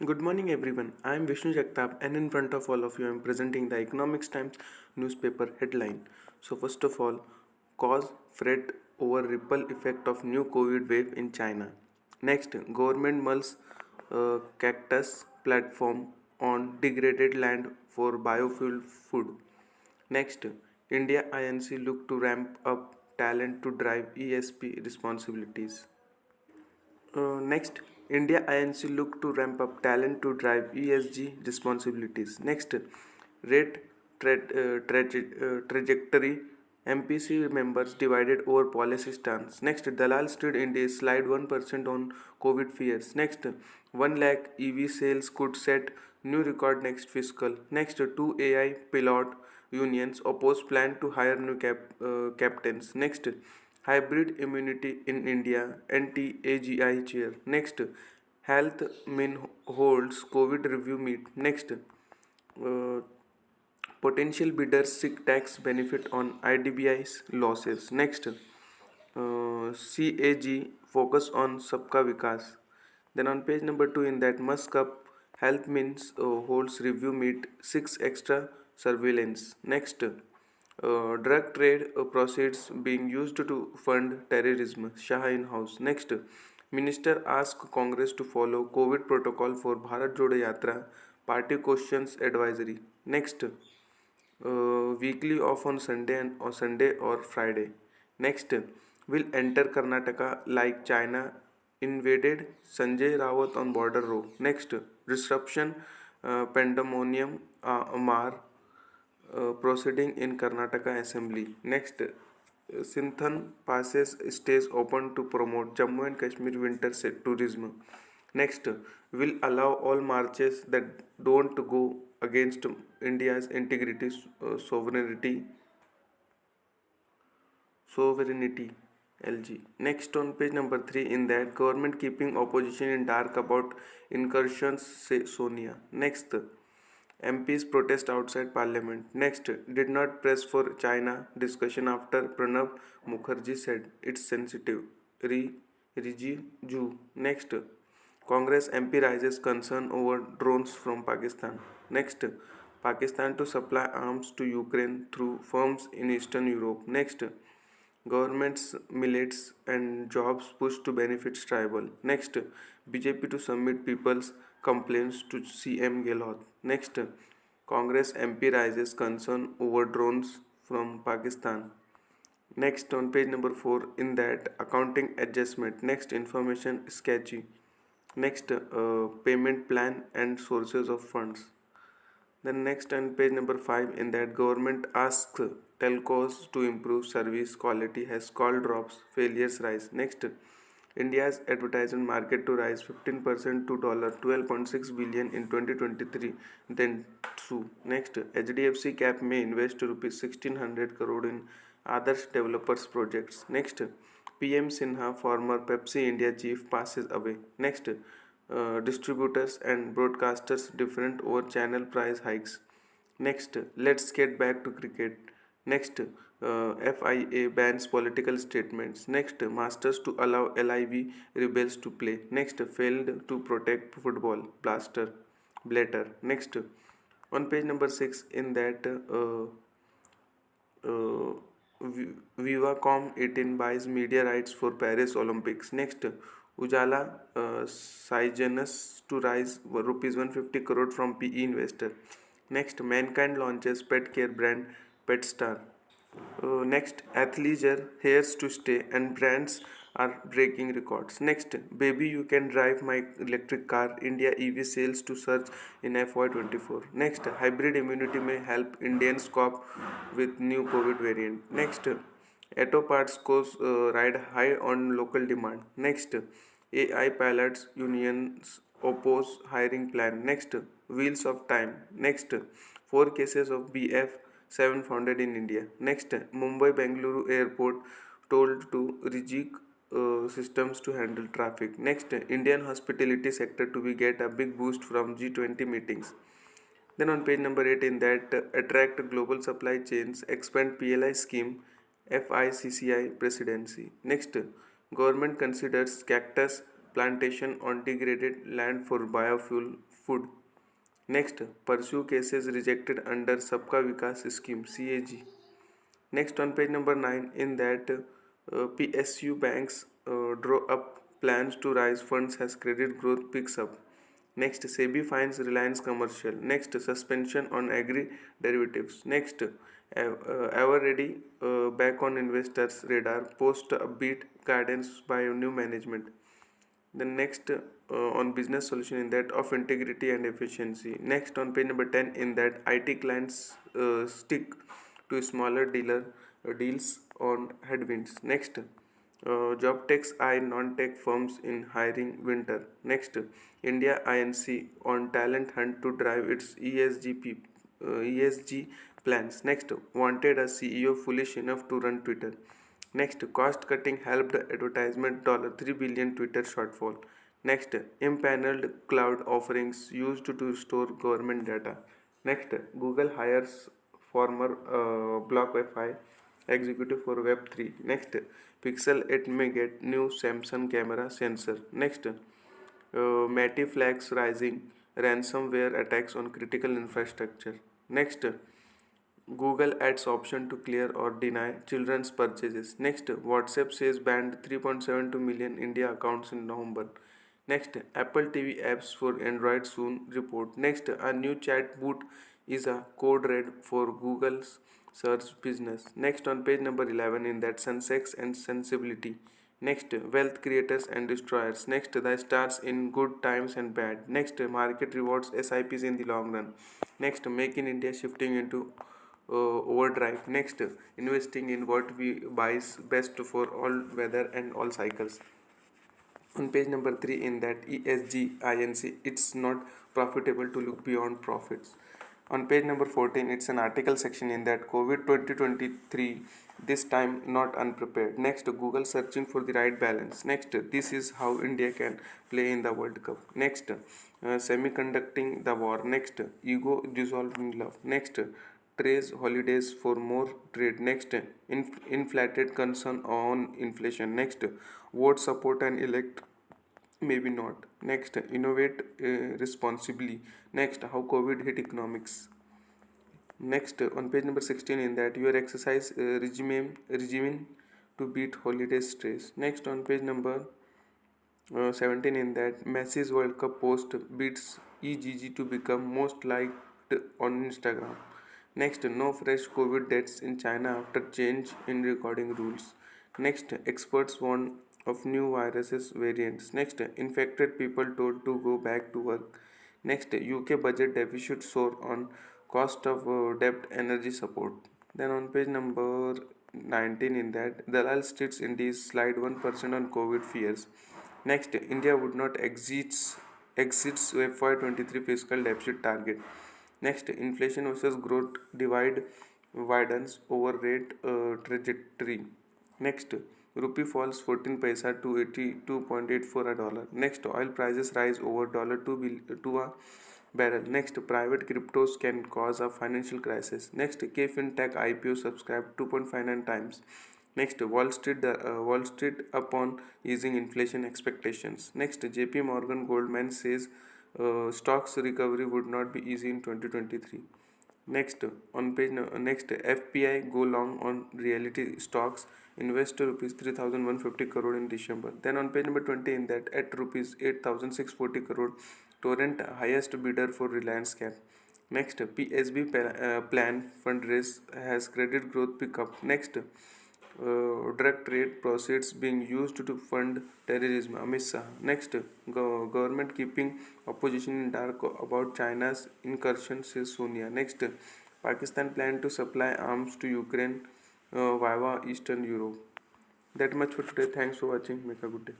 Good morning, everyone. I am Vishnu Jagtap, and in front of all of you, I am presenting the Economics Times newspaper headline. So, first of all, cause fret over ripple effect of new COVID wave in China. Next, government mulls cactus platform on degraded land for biofuel food. Next, India INC look to ramp up talent to drive ESP responsibilities. Next, India INC look to ramp up talent to drive ESG responsibilities. Next, rate trajectory. MPC members divided over policy stance. Next, Dalal Street India slide 1% on COVID fears. Next, 1 lakh EV sales could set new record next fiscal. Next, two AI pilot unions oppose plan to hire new captains. Next, hybrid immunity in India, NT-AGI chair. Next, Health Min holds COVID review meet. Next, potential bidders seek tax benefit on IDBI's losses. Next, CAG focus on Sabka Vikas. Then on page number 2 in that Musk Up Health Means holds review meet 6 extra surveillance. Next, drug trade proceeds being used to fund terrorism. Shah in house. Next, Minister asks Congress to follow COVID protocol for Bharat Jodo Yatra. Party questions advisory. Next, weekly off on Sunday or Friday. Next, will enter Karnataka like China invaded. Sanjay Rawat on border row. Next, disruption, pandemonium, Amar proceeding in Karnataka Assembly. Next, Sinthan passes stays open to promote Jammu and Kashmir winter tourism. Next, will allow all marches that don't go against India's integrity, sovereignty. LG. Next on page number 3 in that government keeping opposition in dark about incursions, say Sonia. Next, MPs protest outside parliament. Next, did not press for China discussion after Pranav Mukherjee said it's sensitive. Riju. Next, Congress MP raises concern over drones from Pakistan. Next, Pakistan to supply arms to Ukraine through firms in Eastern Europe. Next, government's millets and jobs push to benefits tribal. Next, BJP to submit people's complaints to CM Gehlot. Next, Congress MP raises concern over drones from Pakistan. Next, on page number 4, in that accounting adjustment. Next, information sketchy. Next, payment plan and sources of funds. Then next on page number 5 in that government asks telcos to improve service quality has call drops, failures rise. Next, India's advertisement market to rise 15% to $12.6 billion in 2023. Then sue. Next, HDFC Cap may invest rupees 1600 crore in others developers projects. Next, PM Sinha, former Pepsi India chief, passes away. Next, distributors and broadcasters different over channel price hikes. Next, let's get back to cricket. Next, FIA bans political statements. Next, Masters to allow LIV rebels to play. Next, failed to protect football. Blatter. Next, on page number 6 in that Viacom 18 buys media rights for Paris Olympics. Next, Ujala Sygenus to rise rupees 150 crore from PE investor. Next, Mankind launches pet care brand PetStar. Next, athleisure, hairs to stay, and brands are breaking records. Next, baby, you can drive my electric car. India EV sales to surge in FY24. Next, hybrid immunity may help Indians cope with new COVID variant. Next, auto parts goes ride high on local demand. Next, AI pilots unions oppose hiring plan. Next, wheels of time. Next, 4 cases of BF7 founded in India. Next, Mumbai Bengaluru airport told to rejig systems to handle traffic. Next, Indian hospitality sector to be get a big boost from G20 meetings. Then on page number 8 in that attract global supply chains, expand PLI scheme, FICCI presidency. Next, government considers cactus plantation on degraded land for biofuel food. Next, pursue cases rejected under Sabka Vikas scheme (CAG). Next, on page number 9, in that PSU banks draw up plans to raise funds as credit growth picks up. Next, SEBI fines Reliance Commercial. Next, suspension on agri derivatives. Next, ever ready back on investors' radar post upbeat guidance by new management. The next on business solution in that of integrity and efficiency. Next on page number 10 in that IT clients stick to smaller deals on headwinds. Next, job techs eye non-tech firms in hiring winter. Next, India INC on talent hunt to drive its ESG plans. Next, wanted a CEO foolish enough to run Twitter. Next, cost cutting helped advertisement $3 billion Twitter shortfall. Next, impaneled cloud offerings used to store government data. Next, Google hires former BlockFi executive for Web3. Next, Pixel 8 may get new Samsung camera sensor. Next, Matty flags rising ransomware attacks on critical infrastructure. Next, Google adds option to clear or deny children's purchases. Next, WhatsApp says banned 3.72 million India accounts in November. Next, Apple TV apps for Android soon report. Next, a new chat boot is a code red for Google's search business. Next, on page number 11 in that Sensex and Sensibility. Next, wealth creators and destroyers. Next, the stars in good times and bad. Next, market rewards SIPs in the long run. Next, make in India shifting into overdrive. Next, investing in what we buys best for all weather and all cycles. On page number 3 in that ESG INC, it's not profitable to look beyond profits. On page number 14, it's an article section in that COVID 2023, this time not unprepared. Next, Google searching for the right balance. Next, this is how India can play in the World Cup. Next, semiconducting the war. Next, ego dissolving love. Next, trace holidays for more trade. Next, inflated concern on inflation. Next, vote support and elect maybe not. Next, innovate responsibly. Next, how COVID hit economics. Next, on page number 16 in that your exercise regime to beat holiday stress. Next, on page number 17 in that Messi's World Cup post beats EGG to become most liked on Instagram. Next, no fresh COVID deaths in China after change in recording rules. Next, experts warn of new viruses variants. Next, infected people told to go back to work. Next, UK budget deficit soar on cost of debt energy support. Then on page number 19 in that Dalal Streets Indies slide 1% on COVID fears. Next, India would not exits FY23 fiscal deficit target. Next, inflation versus growth divide widens over rate trajectory. Next, rupee falls 14 paisa to 82.84 a dollar. Next, oil prices rise over $2 to a barrel. Next, private cryptos can cause a financial crisis. Next, K FinTech IPO subscribed 2.59 times. Next, Wall Street upon easing inflation expectations. Next, JP Morgan Goldman says stocks recovery would not be easy in 2023. Next, next FPI go long on reality stocks, invest rupees 3,150 crore in December. Then on page number 20 in that at rupees 8,640 crore, Torrent highest bidder for Reliance Cap. Next, PSB plan fundraise has credit growth pickup. Next, drug trade proceeds being used to fund terrorism. Amit Shah. Next, government keeping opposition in dark about China's incursion, says Sonia. Next, Pakistan plan to supply arms to Ukraine via Eastern Europe. That much for today. Thanks for watching. Make a good day.